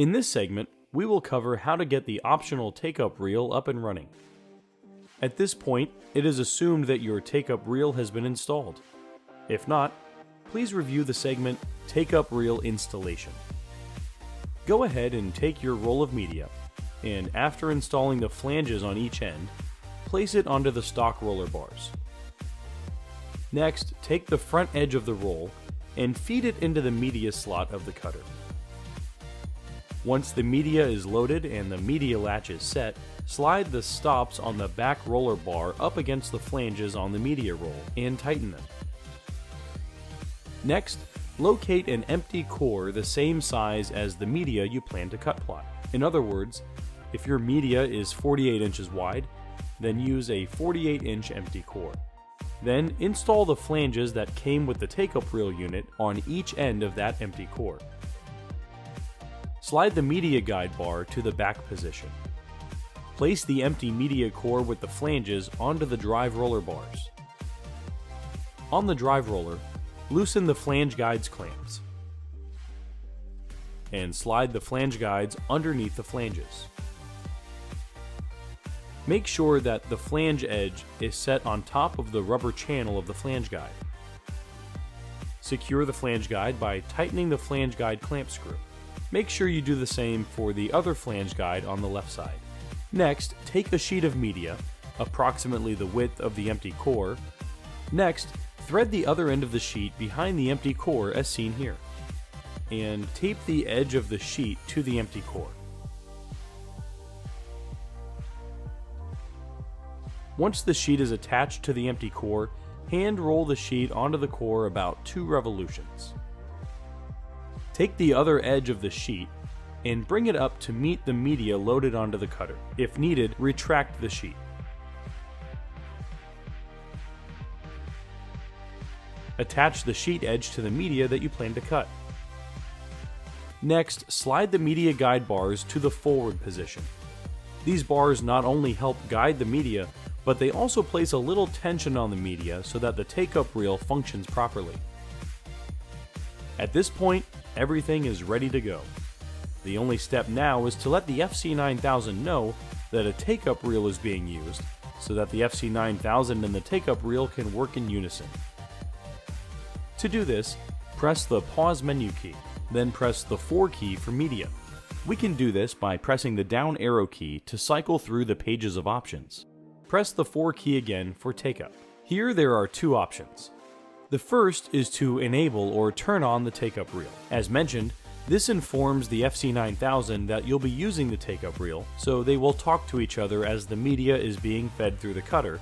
In this segment, we will cover how to get the optional take-up reel up and running. At this point, it is assumed that your take-up reel has been installed. If not, please review the segment Take-up Reel Installation. Go ahead and take your roll of media, and after installing the flanges on each end, place it onto the stock roller bars. Next, take the front edge of the roll and feed it into the media slot of the cutter. Once the media is loaded and the media latch is set, slide the stops on the back roller bar up against the flanges on the media roll and tighten them. Next, locate an empty core the same size as the media you plan to cut plot. In other words, if your media is 48 inches wide, then use a 48-inch empty core. Then install the flanges that came with the take-up reel unit on each end of that empty core. Slide the media guide bar to the back position. Place the empty media core with the flanges onto the drive roller bars. On the drive roller, loosen the flange guides clamps and slide the flange guides underneath the flanges. Make sure that the flange edge is set on top of the rubber channel of the flange guide. Secure the flange guide by tightening the flange guide clamp screw. Make sure you do the same for the other flange guide on the left side. Next, take a sheet of media, approximately the width of the empty core. Next, thread the other end of the sheet behind the empty core as seen here, and tape the edge of the sheet to the empty core. Once the sheet is attached to the empty core, hand roll the sheet onto the core about 2 revolutions. Take the other edge of the sheet and bring it up to meet the media loaded onto the cutter. If needed, retract the sheet. Attach the sheet edge to the media that you plan to cut. Next, slide the media guide bars to the forward position. These bars not only help guide the media, but they also place a little tension on the media so that the take-up reel functions properly. At this point, everything is ready to go. The only step now is to let the FC9000 know that a take-up reel is being used, so that the FC9000 and the take-up reel can work in unison. To do this, press the pause menu key, then press the 4 key for media. We can do this by pressing the down arrow key to cycle through the pages of options. Press the 4 key again for take-up. Here there are 2 options. The first is to enable or turn on the take-up reel. As mentioned, this informs the FC9000 that you'll be using the take-up reel, so they will talk to each other as the media is being fed through the cutter,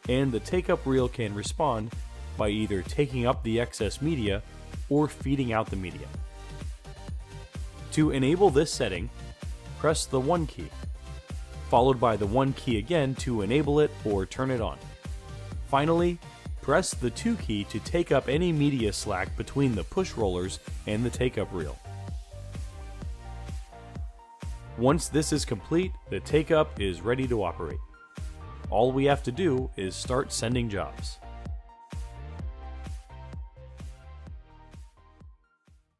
and the take-up reel can respond by either taking up the excess media or feeding out the media. To enable this setting, press the 1 key, followed by the 1 key again to enable it or turn it on. Finally, press the 2 key to take up any media slack between the push rollers and the take-up reel. Once this is complete, the take-up is ready to operate. All we have to do is start sending jobs.